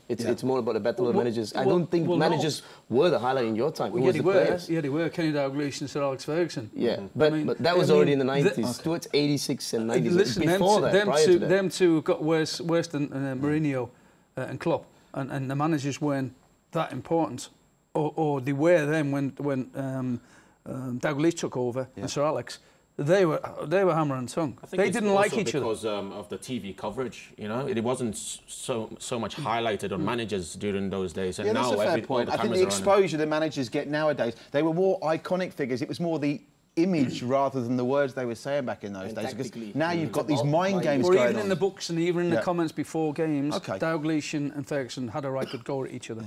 It's more about the battle of managers. I don't think managers were the highlight in your time. Well, it was they were. Kenny Dalglish and Sir Alex Ferguson. Yeah, but that was already in the 90s. Towards 86 and 90s. Listen, before them two got worse than Mourinho and Klopp, and the managers weren't that important, or they were then when Dalglish took over and Sir Alex. They were hammer and tongue. They didn't like each other because of the TV coverage. You know, it wasn't so much highlighted on managers during those days. And now, that's a fair point. I think the exposure the managers get nowadays, they were more iconic figures. It was more the image rather than the words they were saying back in those days. Because now you've got these mind games going on. Or even in the books and even in the comments before games, Dalglish and Ferguson had a right good go at each other.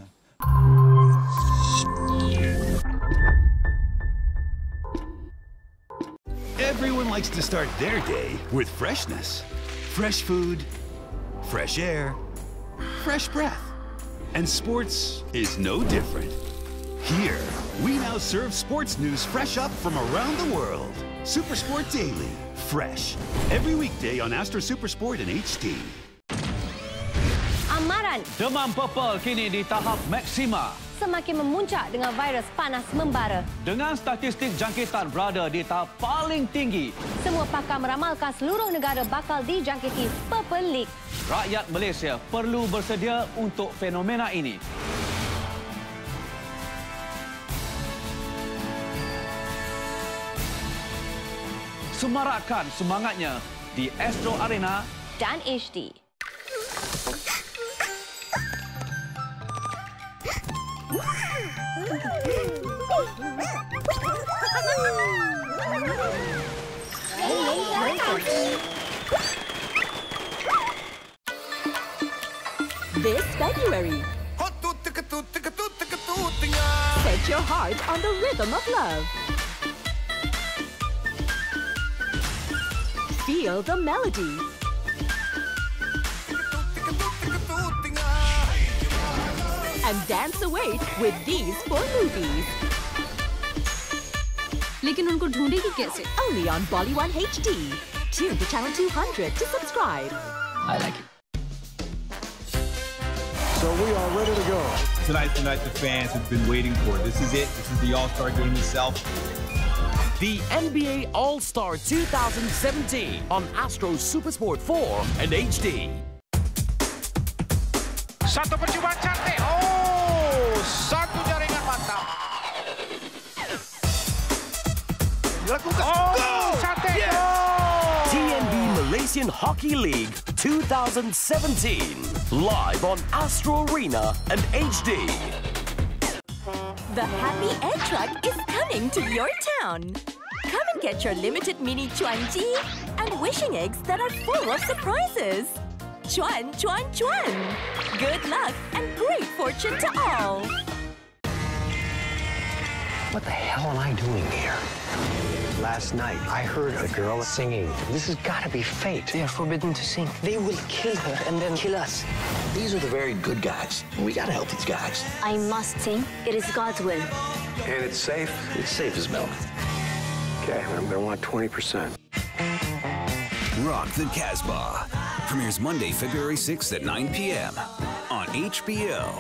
Everyone likes to start their day with freshness. Fresh food, fresh air, fresh breath. And sports is no different. Here, we now serve sports news fresh up from around the world. Supersport Daily, fresh. Every weekday on Astro Supersport in HD. Amaran. Demam purple kini di tahap maksima. Semakin memuncak dengan virus panas membara. Dengan statistik jangkitan berada di tahap paling tinggi. Semua pakar meramalkan seluruh negara bakal dijangkiti Purple League. Rakyat Malaysia perlu bersedia untuk fenomena ini. Semarakkan semangatnya di Astro Arena dan HD. This February, set your heart on the rhythm of love. Feel the melody. And dance away with these 4 movies. लेकिन उनको ढूंढेगी कैसे? Only on Bollywood HD. Tune to channel 200 to subscribe. I like it. So we are ready to go. Tonight's the night the fans have been waiting for. This is it. This is the All-Star game itself. The NBA All-Star 2017 on Astro Supersport 4 and HD. Satu percobaan cantik. Oh, satu jaringan mantap. Dilakukan. Oh, cantik. Yes. TNB Malaysian Hockey League 2017. Live on Astro Arena and HD. The Happy Egg Truck is coming to your town. Come and get your limited mini chuanji and wishing eggs that are full of surprises. Chuan, chuan, chuan. Good luck and great fortune to all. What the hell am I doing here? Last night, I heard a girl singing. This has got to be fate. They are forbidden to sing. They will kill her and then kill us. These are the very good guys. We got to help these guys. I must sing. It is God's will. And it's safe? It's safe as milk. Okay, I'm going to want 20%. Rock the Casbah. Premieres Monday, February 6th at 9 p.m. on HBO.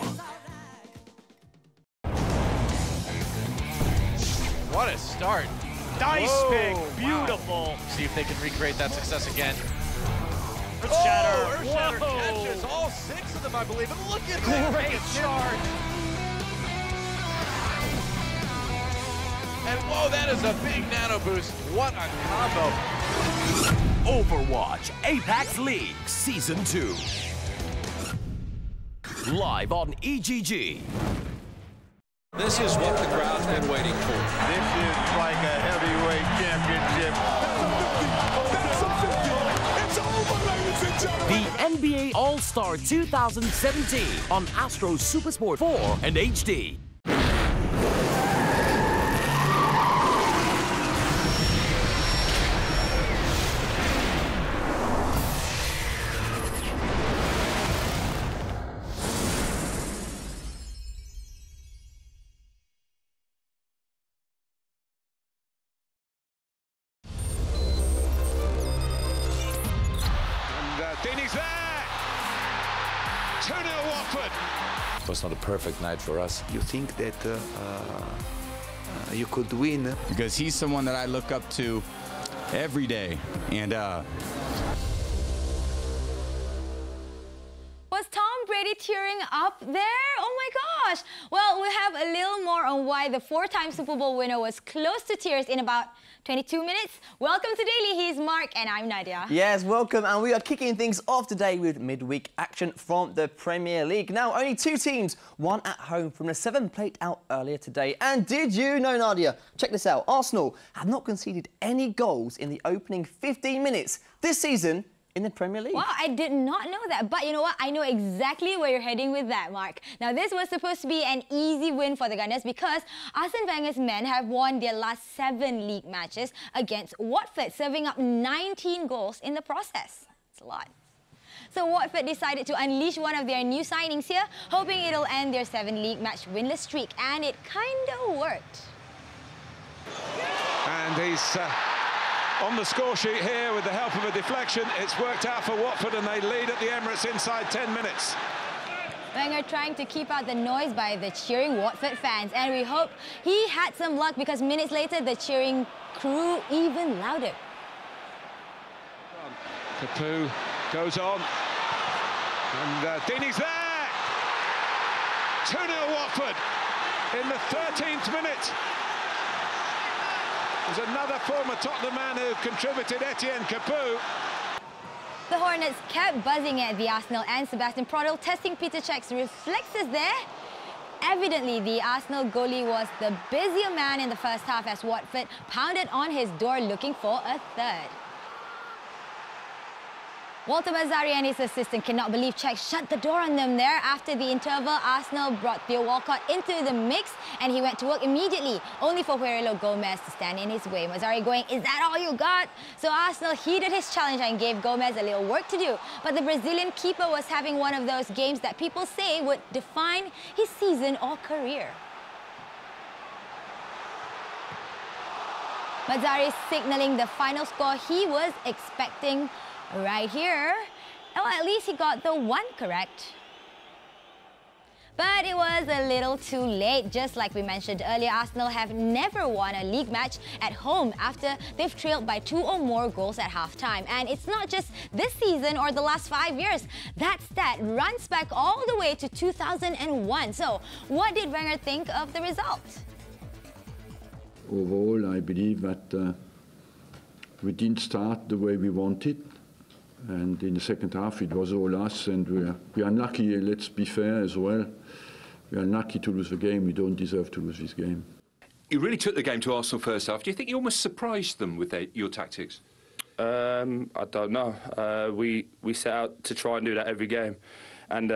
What a start. Dice pick, beautiful. Wow. See if they can recreate that success again. Earthshatter. Earthshatter catches all 6 of them, I believe. And look at that great charge. And whoa, that is a big nano boost. What a combo. Overwatch Apex League Season 2. Live on EGG. This is what the crowd's been waiting for. This is like a heavyweight championship. It's over, ladies and gentlemen. The NBA All-Star 2017 on Astro Supersport 4 and HD. Phoenix there! 2-0 Watford. Watford. It was not a perfect night for us. You think that you could win? Because he's someone that I look up to every day. And was Tom Brady tearing up there? Oh my gosh! Well, we have a little more on why the four-time Super Bowl winner was close to tears in about 22 minutes. Welcome to Daily. He's Mark and I'm Nadia. Yes, welcome. And we are kicking things off today with midweek action from the Premier League. Now, only two teams, one at home from the 7 played out earlier today. And did you know, Nadia? Check this out. Arsenal have not conceded any goals in the opening 15 minutes this season in the Premier League. Wow, I did not know that. But you know what? I know exactly where you're heading with that, Mark. Now, this was supposed to be an easy win for the Gunners because Arsene Wenger's men have won their last 7 league matches against Watford, serving up 19 goals in the process. It's a lot. So Watford decided to unleash one of their new signings here, hoping it'll end their 7 league match winless streak. And it kind of worked. And he's on the score sheet here with the help of a deflection. It's worked out for Watford and they lead at the Emirates inside 10 minutes. Wenger trying to keep out the noise by the cheering Watford fans, and we hope he had some luck because minutes later the cheering grew even louder. Capoue goes on and Deeney's there. 2-0 Watford in the 13th minute. There's another former Tottenham man who contributed, Etienne Capoue. The Hornets kept buzzing at the Arsenal and Sebastian Prödl testing Peter Cech's reflexes there. Evidently, the Arsenal goalie was the busier man in the first half as Watford pounded on his door looking for a third. Walter Mazzarri and his assistant cannot believe Cech shut the door on them there. After the interval, Arsenal brought Theo Walcott into the mix and he went to work immediately, only for Huerilo Gomez to stand in his way. Mazzarri going, "Is that all you got?" So Arsenal heeded his challenge and gave Gomez a little work to do. But the Brazilian keeper was having one of those games that people say would define his season or career. Mazzarri signaling the final score he was expecting right here. Well, at least he got the 1 correct. But it was a little too late. Just like we mentioned earlier, Arsenal have never won a league match at home after they've trailed by 2 or more goals at halftime. And it's not just this season or the last 5 years. That stat runs back all the way to 2001. So what did Wenger think of the result? Overall, I believe that we didn't start the way we wanted. And in the second half, it was all us, and we are unlucky, let's be fair as well. We are unlucky to lose the game. We don't deserve to lose this game. You really took the game to Arsenal first half. Do you think you almost surprised them with your tactics? I don't know. We set out to try and do that every game. And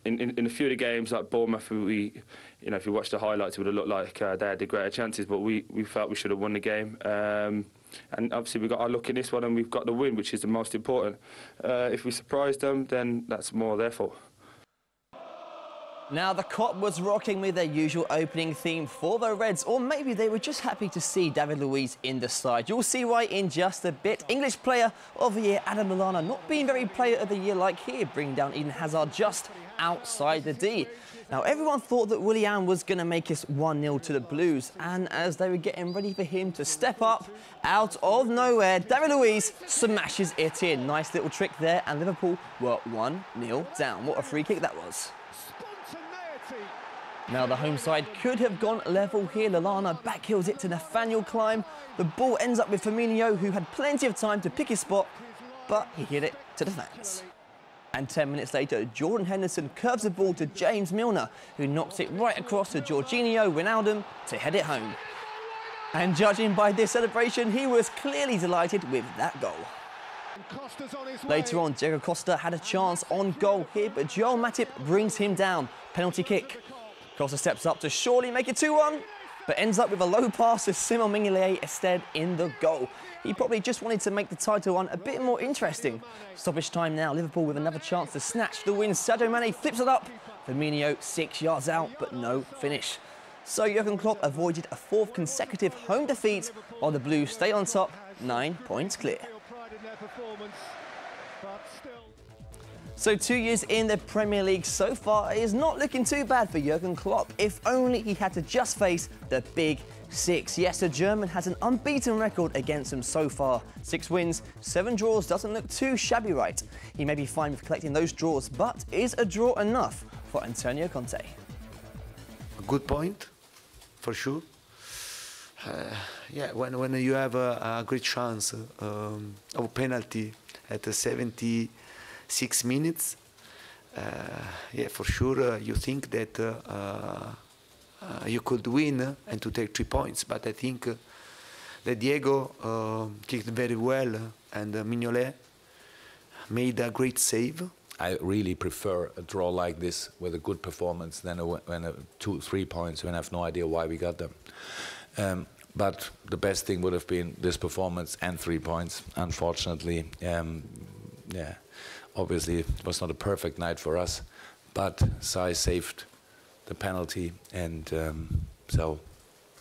in a few of the games, like Bournemouth, if you watch the highlights, it would have looked like they had the greater chances, but we felt we should have won the game. And obviously we got our luck in this one and we've got the win, which is the most important. If we surprised them, then that's more their fault. Now, the Kop was rocking with their usual opening theme for the Reds, or maybe they were just happy to see David Luiz in the side. You'll see why in just a bit. English Player of the Year, Adam Lallana, not being very Player of the Year like here, bringing down Eden Hazard just outside the D. Now, everyone thought that Willian was going to make us 1-0 to the Blues, and as they were getting ready for him to step up, out of nowhere, David Luiz smashes it in. Nice little trick there, and Liverpool were 1-0 down. What a free kick that was. Now, the home side could have gone level here. Lallana backheels it to Nathaniel Clyne. The ball ends up with Firmino, who had plenty of time to pick his spot, but he hit it to the fans. And 10 minutes later, Jordan Henderson curves the ball to James Milner, who knocks it right across to Jorginho Wijnaldum to head it home. And judging by this celebration, he was clearly delighted with that goal. Later on, Diego Costa had a chance on goal here, but Joel Matip brings him down. Penalty kick. Costa steps up to surely make it 2-1, but ends up with a low pass to Simon Mignolet instead in the goal. He probably just wanted to make the title run a bit more interesting. Stoppage time now, Liverpool with another chance to snatch the win. Sadio Mane flips it up. Firmino 6 yards out, but no finish. So Jurgen Klopp avoided a 4th consecutive home defeat, while the Blues stay on top, 9 points clear. So 2 years in the Premier League so far is not looking too bad for Jurgen Klopp, if only he had to just face the Big Six. Yes, the German has an unbeaten record against them so far. 6 wins, 7 draws doesn't look too shabby, right? He may be fine with collecting those draws, but is a draw enough for Antonio Conte? A good point, for sure. Yeah, when you have a great chance of a penalty at the 76 minutes, yeah, for sure you think that you could win and to take 3 points. But I think that Diego kicked very well and Mignolet made a great save. I really prefer a draw like this with a good performance than when 2-3 points when I have no idea why we got them. But the best thing would have been this performance and 3 points. Unfortunately, yeah, obviously it was not a perfect night for us, but Sai saved the penalty, and so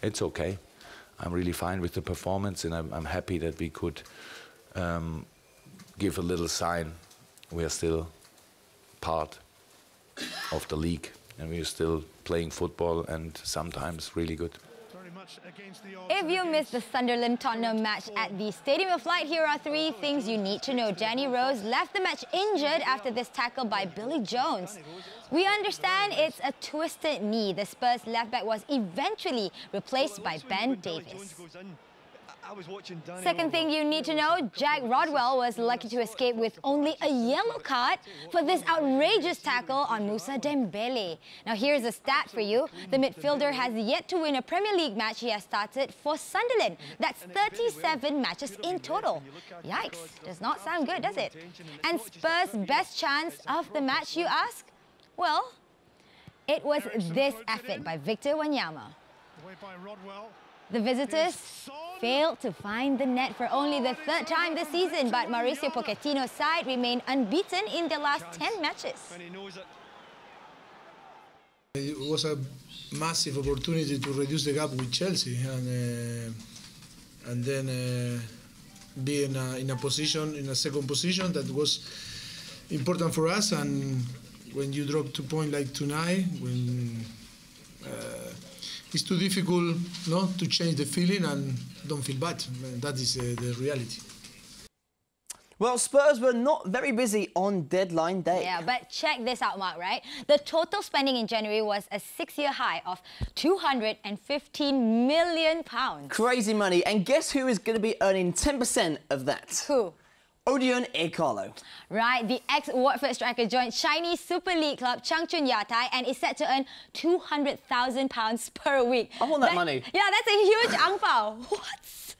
it's okay. I'm really fine with the performance, and I'm happy that we could give a little sign. We are still part of the league, and we are still playing football, and sometimes really good. If you missed the Sunderland-Tottenham match at the Stadium of Light, here are 3 things you need to know. Danny Rose left the match injured after this tackle by Billy Jones. We understand it's a twisted knee. The Spurs left-back was eventually replaced by Ben Davies. Second thing you need to know, Jack Rodwell was lucky to escape with only a yellow card for this outrageous tackle on Moussa Dembele. Now here's a stat for you. The midfielder has yet to win a Premier League match he has started for Sunderland. That's 37 matches in total. Yikes, does not sound good, does it? And Spurs' best chance of the match, you ask? Well, it was this effort by Victor Wanyama. The visitors failed to find the net for only the 3rd time this season, but Mauricio Pochettino's side remained unbeaten in their last 10 matches. It was a massive opportunity to reduce the gap with Chelsea and then be in a second position that was important for us. And when you drop 2 points like tonight, when it's too difficult to change the feeling and don't feel bad. That is the reality. Well, Spurs were not very busy on deadline day. Yeah, but check this out, Mark, right? The total spending in January was a 6-year high of £215 million. Crazy money. And guess who is going to be earning 10% of that? Who? Odion Ighalo. Right, the ex-Watford striker joined Chinese Super League club Changchun Yatai and is set to earn £200,000 per week. I want that money. Yeah, that's a huge ang pao. What?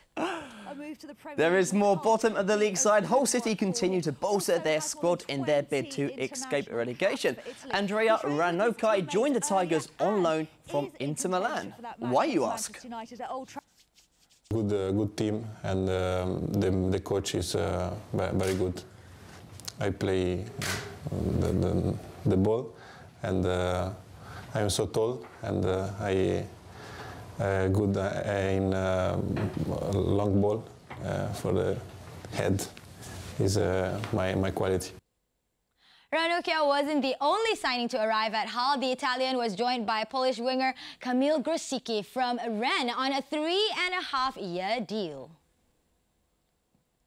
There is more. Bottom of the league side, Hull City continue to bolster their squad in their bid to escape relegation. Andrea Ranokai joined the Tigers on loan from Inter Milan. Why, you ask? Good team, and the coach is very good. I play the ball, and I am so tall, and I good in long ball for the head is my quality. Ranocchia wasn't the only signing to arrive at Hull. The Italian was joined by Polish winger Kamil Grosicki from Rennes on a 3.5-year deal.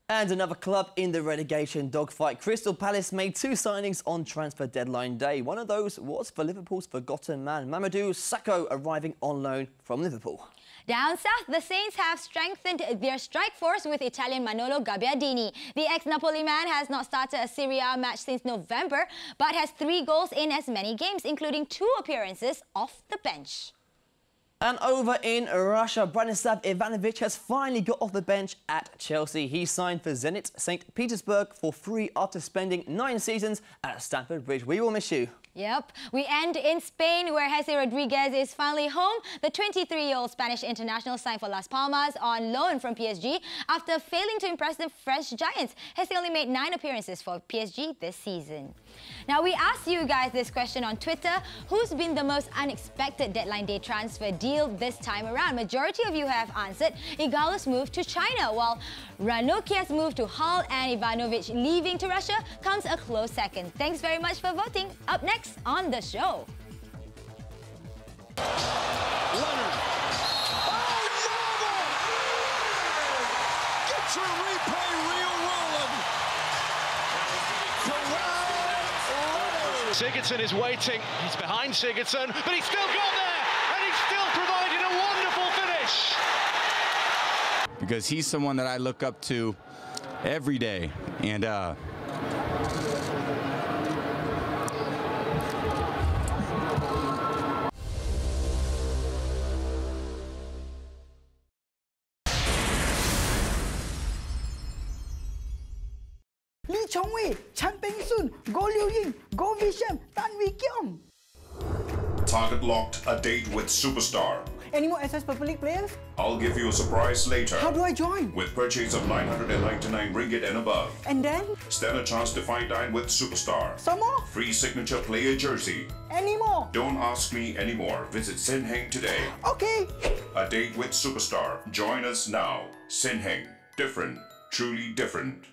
And another club in the relegation dogfight. Crystal Palace made 2 signings on transfer deadline day. One of those was for Liverpool's forgotten man, Mamadou Sakho, arriving on loan from Liverpool. Down south, the Saints have strengthened their strike force with Italian Manolo Gabbiadini. The ex-Napoli man has not started a Serie A match since November, but has 3 goals in as many games, including 2 appearances off the bench. And over in Russia, Branislav Ivanovic has finally got off the bench at Chelsea. He signed for Zenit St. Petersburg for free after spending 9 seasons at Stamford Bridge. We will miss you. Yep. We end in Spain, where Jesse Rodriguez is finally home. The 23-year-old Spanish international signed for Las Palmas on loan from PSG after failing to impress the French giants. Jesse only made 9 appearances for PSG this season. Now, we asked you guys this question on Twitter. Who's been the most unexpected deadline day transfer deal this time around? Majority of you have answered Ighalo's move to China, while Ranukia's move to Hull and Ivanovic leaving to Russia comes a close second. Thanks very much for voting. Up next on the show. Leonard. Get your replay reel rolling. Sigurdsson is waiting. He's behind Sigurdsson, but he's still got there, and he's still providing a wonderful finish. Because he's someone that I look up to every day, and Lee Chong-wei, Chan Peng-soon, Go Liu-ying, Go Vi-sheng, Tan Wee-kyung. Target locked, a date with superstar. Any more SS Purple League players? I'll give you a surprise later. How do I join? With purchase of 999 ringgit and above. And then? Stand a chance to fine dine with superstar. Some more? Free signature player jersey. Any more? Don't ask me anymore. Visit Sin Heng today. Okay. A date with superstar. Join us now. Sin Heng. Different. Truly different.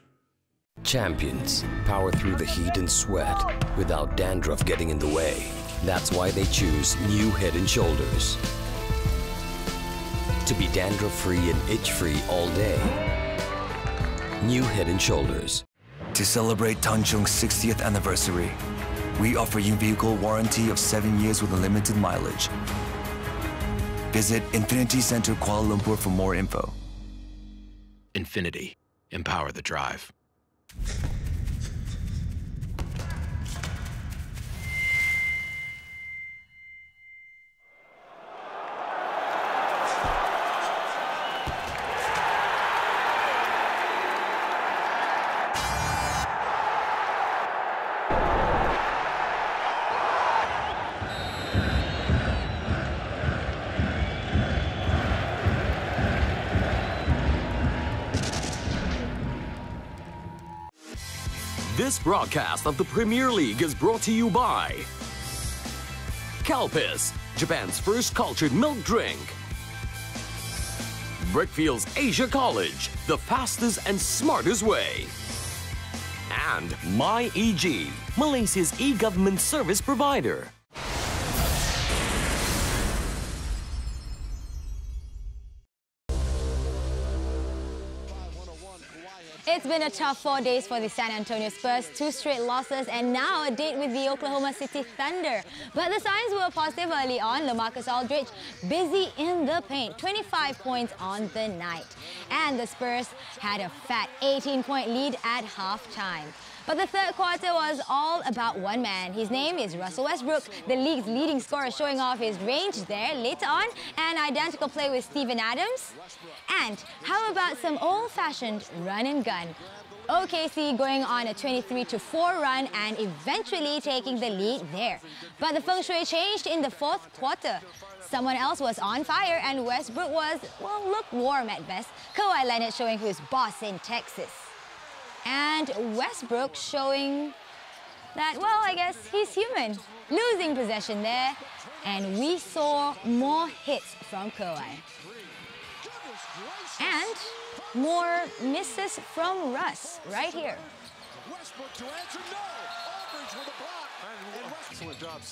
Champions power through the heat and sweat without dandruff getting in the way. That's why they choose new Head & Shoulders. To be dandruff-free and itch-free all day. New Head & Shoulders. To celebrate Tanjung's 60th anniversary, we offer you vehicle warranty of 7 years with unlimited mileage. Visit Infinity Center Kuala Lumpur for more info. Infinity. Empower the drive. This broadcast of the Premier League is brought to you by Calpis, Japan's first cultured milk drink. Brickfields Asia College, the fastest and smartest way. And MyEG, Malaysia's e-government service provider. It's been a tough 4 days for the San Antonio Spurs, 2 straight losses and now a date with the Oklahoma City Thunder. But the signs were positive early on. LaMarcus Aldridge busy in the paint, 25 points on the night. And the Spurs had a fat 18-point lead at halftime. But the third quarter was all about one man. His name is Russell Westbrook, the league's leading scorer, showing off his range there. Later on, an identical play with Steven Adams. And how about some old-fashioned run and gun? OKC going on a 23-4 run and eventually taking the lead there. But the feng shui changed in the fourth quarter. Someone else was on fire and Westbrook was, well, lukewarm at best. Kawhi Leonard showing who's boss in Texas. And Westbrook showing that, well, I guess he's human. Losing possession there. And we saw more hits from Kawhi. And more misses from Russ right here.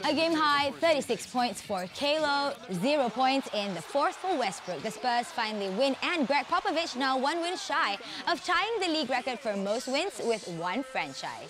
A game-high 36 points for Kalo, 0 points in the fourth for Westbrook. The Spurs finally win, and Greg Popovich now 1 win shy of tying the league record for most wins with one franchise.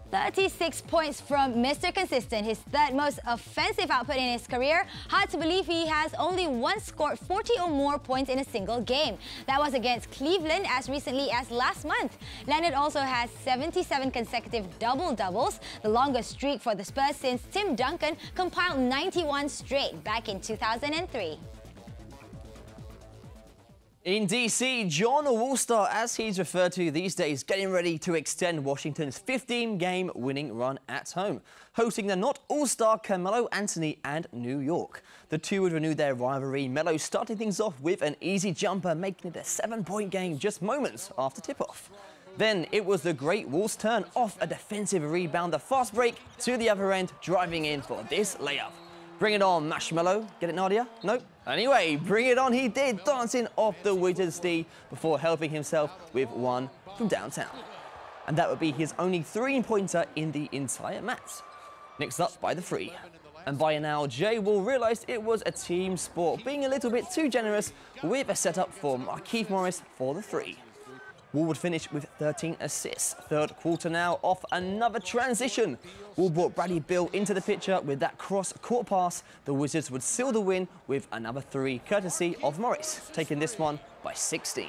36 points from Mr. Consistent, his third most offensive output in his career. Hard to believe he has only once scored 40 or more points in a single game. That was against Cleveland as recently as last month. Leonard also has 77 consecutive double-doubles, the longest streak for the Spurs since Tim Duncan compiled 91 straight back in 2003. In DC, John Woolstar, as he's referred to these days, getting ready to extend Washington's 15-game winning run at home, hosting the not All-Star Carmelo Anthony and New York. The two would renew their rivalry, Melo starting things off with an easy jumper, making it a 7-point game just moments after tip-off. Then it was the Great Wolves' turn off a defensive rebound, the fast break to the other end, driving in for this layup. Bring it on, Marshmallow. Get it, Nadia? Nope. Anyway, bring it on he did, dancing off the Wizards' tee before helping himself with one from downtown. And that would be his only three-pointer in the entire match. Next up by the three. And by now, Jay will realise it was a team sport, being a little bit too generous with a setup for Markieff Morris for the three. Wool would finish with 13 assists. Third quarter now off another transition. Wool brought Bradley Beal into the picture with that cross-court pass. The Wizards would seal the win with another three, courtesy of Morris, taking this one by 16.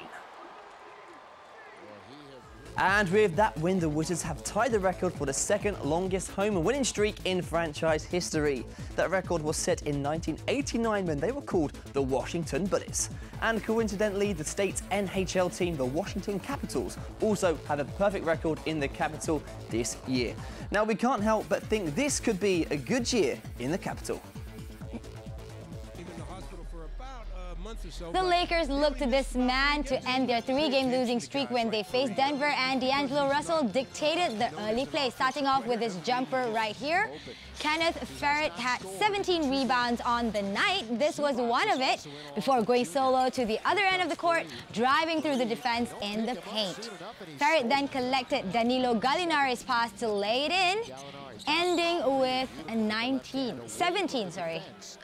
And with that win, the Wizards have tied the record for the second longest home winning streak in franchise history. That record was set in 1989 when they were called the Washington Bullets. And coincidentally, the state's NHL team, the Washington Capitals, also had a perfect record in the capital this year. Now, we can't help but think this could be a good year in the capital. The Lakers look to this man to end their three-game losing streak when they faced Denver, and D'Angelo Russell dictated the early play, starting off with his jumper right here. Kenneth Ferret had 17 rebounds on the night. This was one of it, before going solo to the other end of the court, driving through the defense in the paint. Ferret then collected Danilo Gallinari's pass to lay it in, ending with 17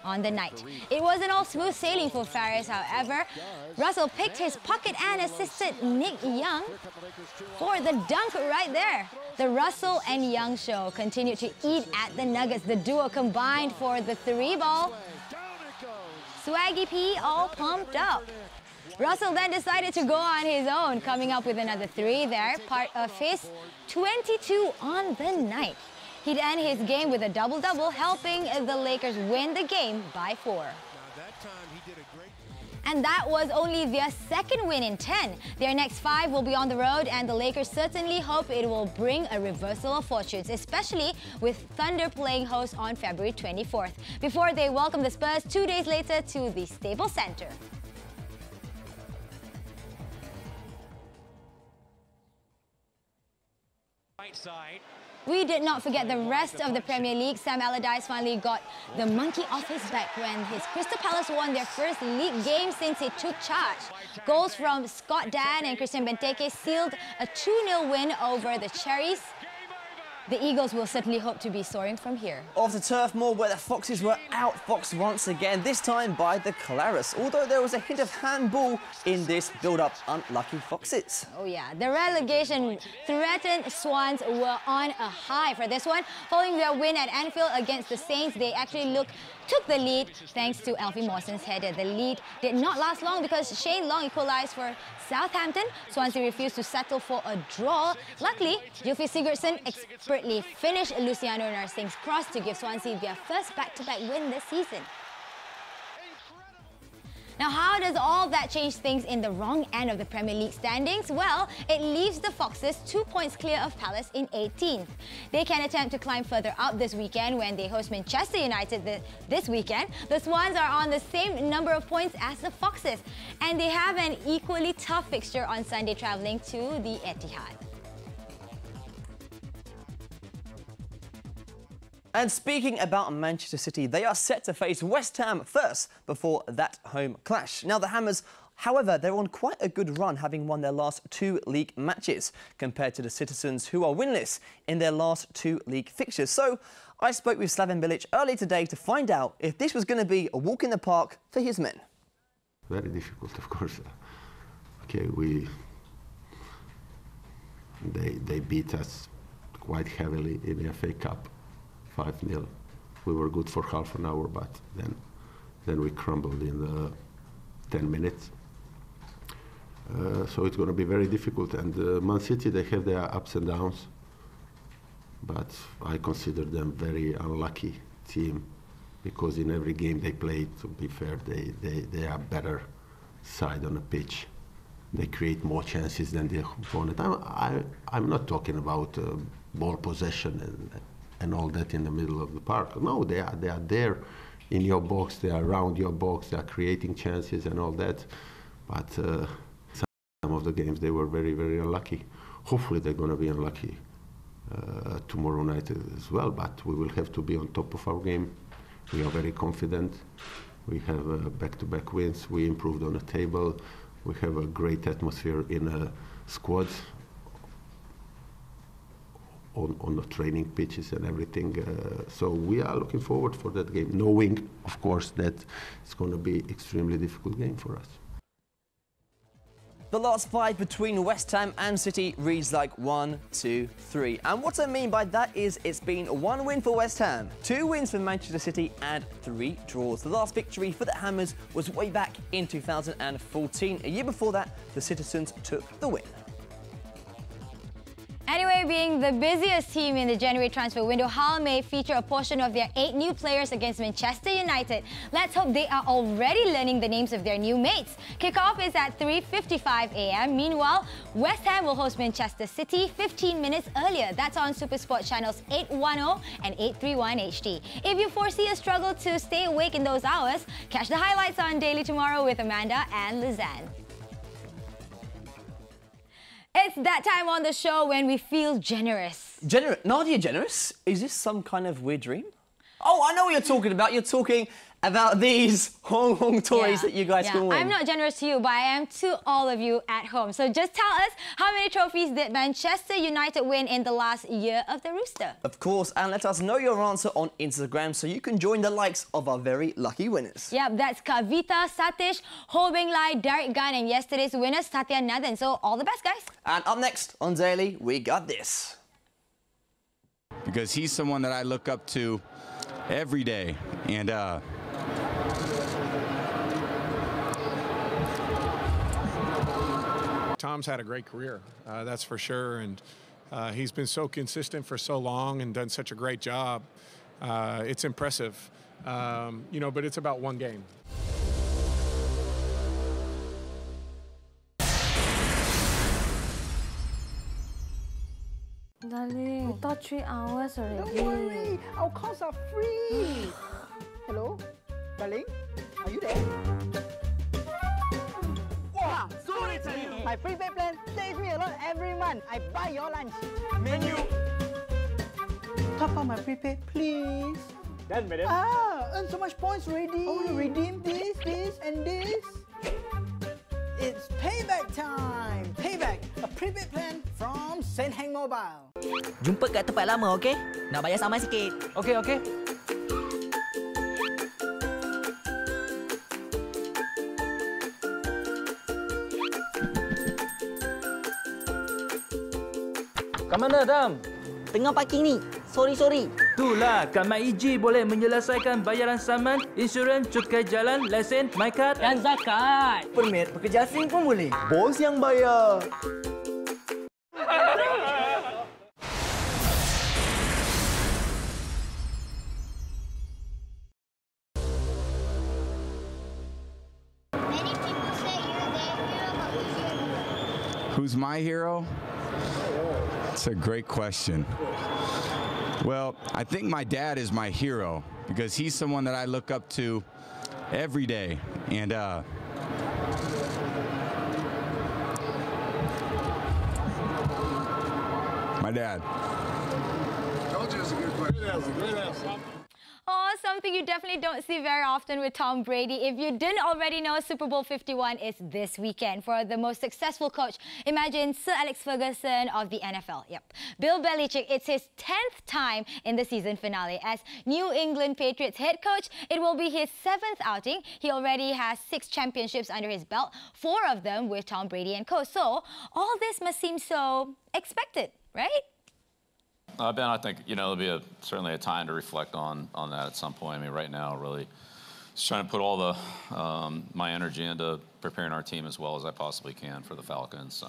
on the night. It wasn't all smooth sailing for Ferris, however. Russell picked his pocket and assisted Nick Young for the dunk right there. The Russell and Young show continued to eat at the Nuggets. The duo combined for the three ball. Swaggy P all pumped up. Russell then decided to go on his own, coming up with another three there, part of his 22 on the night. He'd end his game with a double-double, helping the Lakers win the game by 4. And that was only their second win in 10. Their next 5 will be on the road, and the Lakers certainly hope it will bring a reversal of fortunes, especially with Thunder playing host on February 24th, before they welcome the Spurs 2 days later to the Staples Center. Right side. We did not forget the rest of the Premier League. Sam Allardyce finally got the monkey off his back when his Crystal Palace won their first league game since he took charge. Goals from Scott Dan and Christian Benteke sealed a 2-0 win over the Cherries. The Eagles will certainly hope to be soaring from here. Off the turf more, where the Foxes were outfoxed once again, this time by the Claris, although there was a hint of handball in this build-up. Unlucky Foxes. Oh yeah, the relegation-threatened Swans were on a high for this one. Following their win at Anfield against the Saints, they actually took the lead thanks to Alfie Mawson's header. The lead did not last long because Shane Long equalized for Southampton. Swansea refused to settle for a draw. Luckily, Gylfi Sigurdsson expertly finished Luciano Narsing's cross to give Swansea their first back-to-back win this season. Now, how does all that change things in the wrong end of the Premier League standings? Well, it leaves the Foxes 2 points clear of Palace in 18th. They can attempt to climb further up this weekend when they host Manchester United this weekend. The Swans are on the same number of points as the Foxes, and they have an equally tough fixture on Sunday, travelling to the Etihad. And speaking about Manchester City, they are set to face West Ham first before that home clash. Now, the Hammers, however, they're on quite a good run, having won their last 2 league matches, compared to the Citizens, who are winless in their last 2 league fixtures. So I spoke with Slaven Bilic earlier today to find out if this was going to be a walk in the park for his men. Very difficult, of course. Okay, they beat us quite heavily in the FA Cup. 5-0. We were good for half an hour, but then we crumbled in the 10 minutes. So it's going to be very difficult. And Man City, they have their ups and downs, but I consider them very unlucky team, because in every game they play, to be fair, they are better side on the pitch. They create more chances than the opponent. I'm not talking about ball possession and all that in the middle of the park. No, they are there in your box, they are around your box, they are creating chances and all that. But some of the games, they were very, very unlucky. hopefully they're going to be unlucky tomorrow night as well, but we will have to be on top of our game. We are very confident. We have back-to-back wins. We improved on the table. We have a great atmosphere in a squad on the training pitches and everything. So we are looking forward for that game, knowing, of course, that it's going to be extremely difficult game for us. The last 5 between West Ham and City reads like 1, 2, 3. And what I mean by that is it's been 1 win for West Ham, 2 wins for Manchester City and 3 draws. The last victory for the Hammers was way back in 2014. A year before that, the Citizens took the win. Anyway, being the busiest team in the January transfer window, Hull may feature a portion of their 8 new players against Manchester United. Let's hope they are already learning the names of their new mates. Kickoff is at 3:55 a.m. Meanwhile, West Ham will host Manchester City 15 minutes earlier. That's on SuperSport channels 810 and 831 HD. If you foresee a struggle to stay awake in those hours, catch the highlights on Daily Tomorrow with Amanda and Lez Ann. It's that time on the show when we feel generous. Nadia, generous? Is this some kind of weird dream? Oh, I know what you're talking about. You're talking about these Hong Kong toys that you guys can win. I'm not generous to you, but I am to all of you at home. So just tell us, how many trophies did Manchester United win in the last year of the Rooster? Of course, and let us know your answer on Instagram so you can join the likes of our very lucky winners. Yep, that's Kavita, Satish, Ho Beng Lai, Derek Gunn, and yesterday's winner, Satya Nathan. So all the best, guys. And up next on Daily, we got this. Because he's someone that I look up to every day. And Tom's had a great career, that's for sure, and he's been so consistent for so long and done such a great job. It's impressive, you know, but it's about one game. Darling, we thought 3 hours already. Don't worry, our calls are free. Hello, darling, are you there? Wow, sorry, my prepaid plan saves me a lot every month. I buy your lunch. Menu. Top up my prepaid, please. Done, madam. Earn so much points already. Oh, redeem this, this, and this. It's payback time. Payback, a prepaid plan from Senheng Mobile. Jumpa kat tempat lama, okey? Nak bayar saman sikit. Okey, okey. Kat mana, Dam? Tengah parking ni. Sorry. Itulah, kat MyEG boleh menyelesaikan bayaran saman, insurans, cukai jalan, lesen, MyCard dan zakat. Permit pekerja asing pun boleh. Bos yang bayar. who's my hero? It's a great question. Well, I think my dad is my hero because he's someone that I look up to every day. And my dad. Told you it was a good question. Oh, something you definitely don't see very often with Tom Brady. If you didn't already know, Super Bowl 51 is this weekend. For the most successful coach, imagine Sir Alex Ferguson of the NFL. Yep. Bill Belichick, it's his 10th time in the season finale. As New England Patriots head coach, it will be his 7th outing. He already has 6 championships under his belt, 4 of them with Tom Brady and co. So, all this must seem so expected, right? Ben, I think, it'll be certainly a time to reflect on that at some point. I mean, right now, really just trying to put all the my energy into preparing our team as well as I possibly can for the Falcons.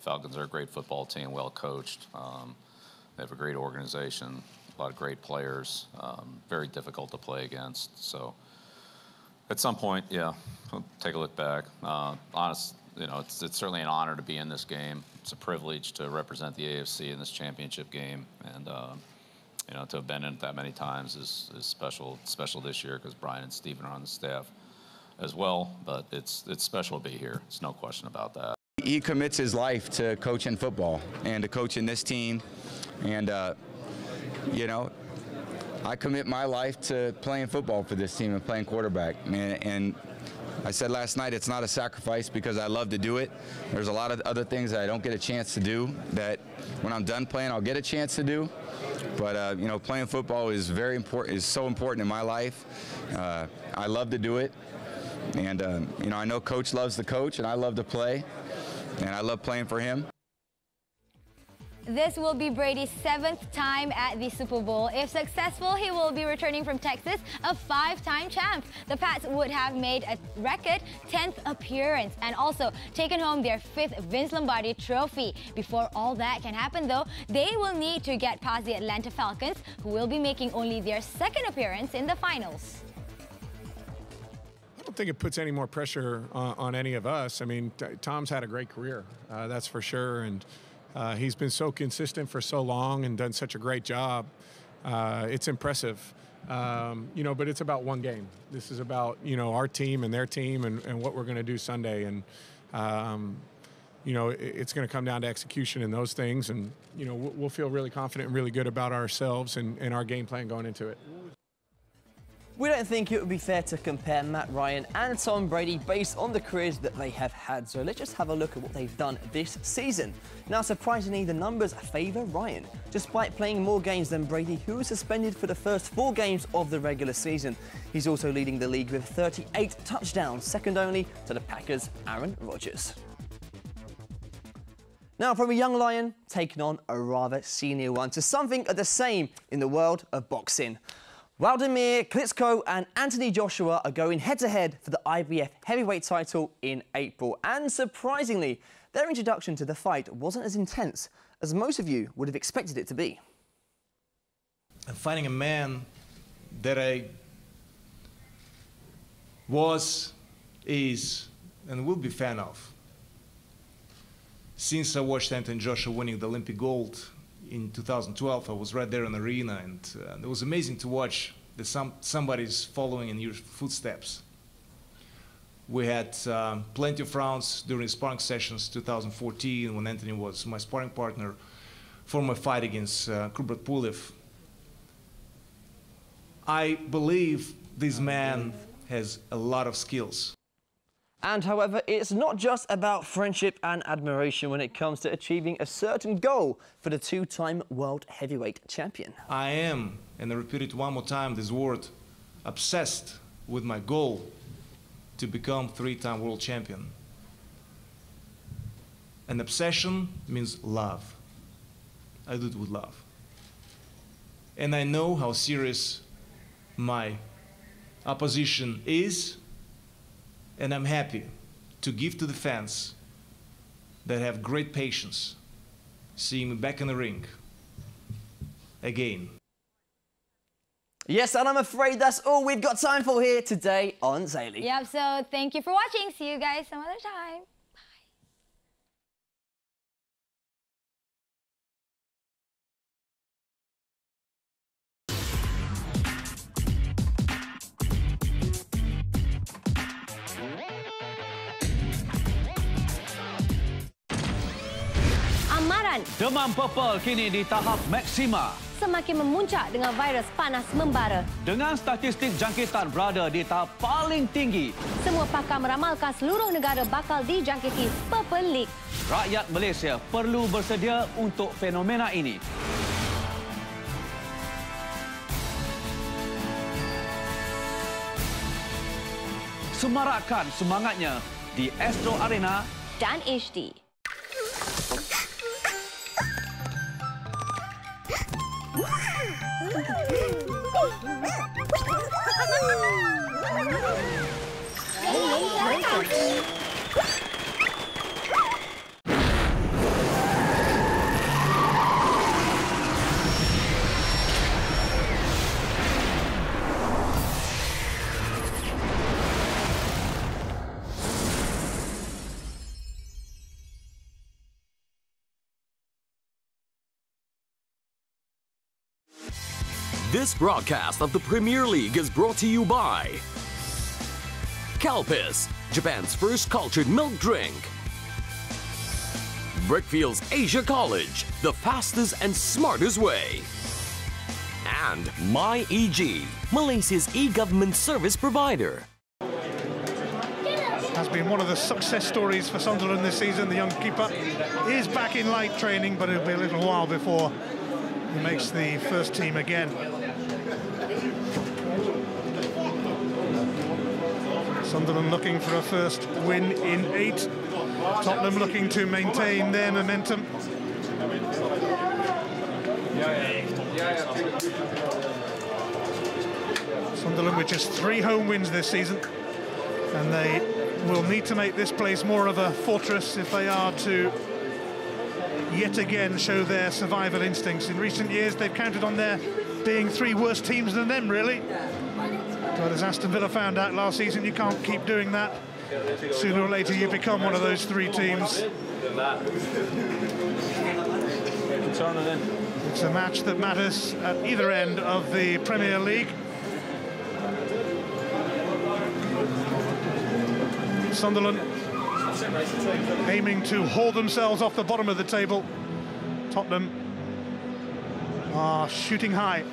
Falcons are a great football team, well coached. They have a great organization, a lot of great players, very difficult to play against. So at some point, yeah, we'll take a look back. It's certainly an honor to be in this game. It's a privilege to represent the AFC in this championship game, and to have been in it that many times is special. It's special this year because Brian and Stephen are on the staff as well. But it's special to be here. It's no question about that. He commits his life to coaching football and to coaching this team. And, you know, I commit my life to playing football for this team and playing quarterback. And I said last night, it's not a sacrifice because I love to do it. There's a lot of other things that I don't get a chance to do that when I'm done playing, I'll get a chance to do. But, you know, playing football is very important, is so important in my life. I love to do it. And, you know, I know Coach loves to coach and I love to play. And I love playing for him. This will be Brady's 7th time at the Super Bowl. If successful, he will be returning from Texas, a 5-time champ. The Pats would have made a record 10th appearance and also taken home their 5th Vince Lombardi trophy. Before all that can happen, though, they will need to get past the Atlanta Falcons, who will be making only their 2nd appearance in the finals. I don't think it puts any more pressure on any of us. I mean, Tom's had a great career, that's for sure. And he's been so consistent for so long and done such a great job. It's impressive, you know, but it's about one game. This is about, you know, our team and their team and what we're going to do Sunday. And, you know, it's going to come down to execution and those things. And, you know, we'll feel really confident and really good about ourselves and our game plan going into it. We don't think it would be fair to compare Matt Ryan and Tom Brady based on the careers that they have had, so let's just have a look at what they've done this season. Now, surprisingly, the numbers favour Ryan. Despite playing more games than Brady, who was suspended for the first 4 games of the regular season. He's also leading the league with 38 touchdowns, second only to the Packers' Aaron Rodgers. Now, from a young lion taking on a rather senior one to something of the same in the world of boxing. Wladimir Klitschko and Anthony Joshua are going head-to-head for the IBF heavyweight title in April. And surprisingly, their introduction to the fight wasn't as intense as most of you would have expected it to be. I'm fighting a man that I was, is, and will be a fan of. Since I watched Anthony Joshua winning the Olympic gold in 2012, I was right there in the arena, and it was amazing to watch that somebody's following in your footsteps. We had plenty of rounds during sparring sessions 2014 when Anthony was my sparring partner for my fight against Kubrat Pulev. I believe this man has a lot of skills. And however, it's not just about friendship and admiration when it comes to achieving a certain goal for the 2-time world heavyweight champion. I am, and I repeat it one more time, this word, obsessed with my goal to become 3-time world champion. An obsession means love. I do it with love. And I know how serious my opposition is, and I'm happy to give to the fans that have great patience seeing me back in the ring again. Yes, and I'm afraid that's all we've got time for here today on Zayli. Yep, so thank you for watching. See you guys some other time. Demam purple kini di tahap maksima. Semakin memuncak dengan virus panas membara. Dengan statistik jangkitan berada di tahap paling tinggi. Semua pakar meramalkan seluruh negara bakal dijangkiti Purple League. Rakyat Malaysia perlu bersedia untuk fenomena ini. Semarakkan semangatnya di Astro Arena dan HD. This broadcast of the Premier League is brought to you by Calpis, Japan's first cultured milk drink. Brickfield's Asia College, the fastest and smartest way. And MyEG, Malaysia's e-government service provider. Has been one of the success stories for Sunderland this season. The young keeper is back in light training, but it'll be a little while before he makes the first team again. Sunderland looking for a first win in 8. Tottenham looking to maintain their momentum. Sunderland with just 3 home wins this season, and they will need to make this place more of a fortress if they are to yet again show their survival instincts. In recent years, they've counted on there being 3 worse teams than them, really. But as Aston Villa found out last season, you can't keep doing that. Sooner or later, you become one of those 3 teams. It's a match that matters at either end of the Premier League. Sunderland aiming to haul themselves off the bottom of the table. Tottenham are shooting high.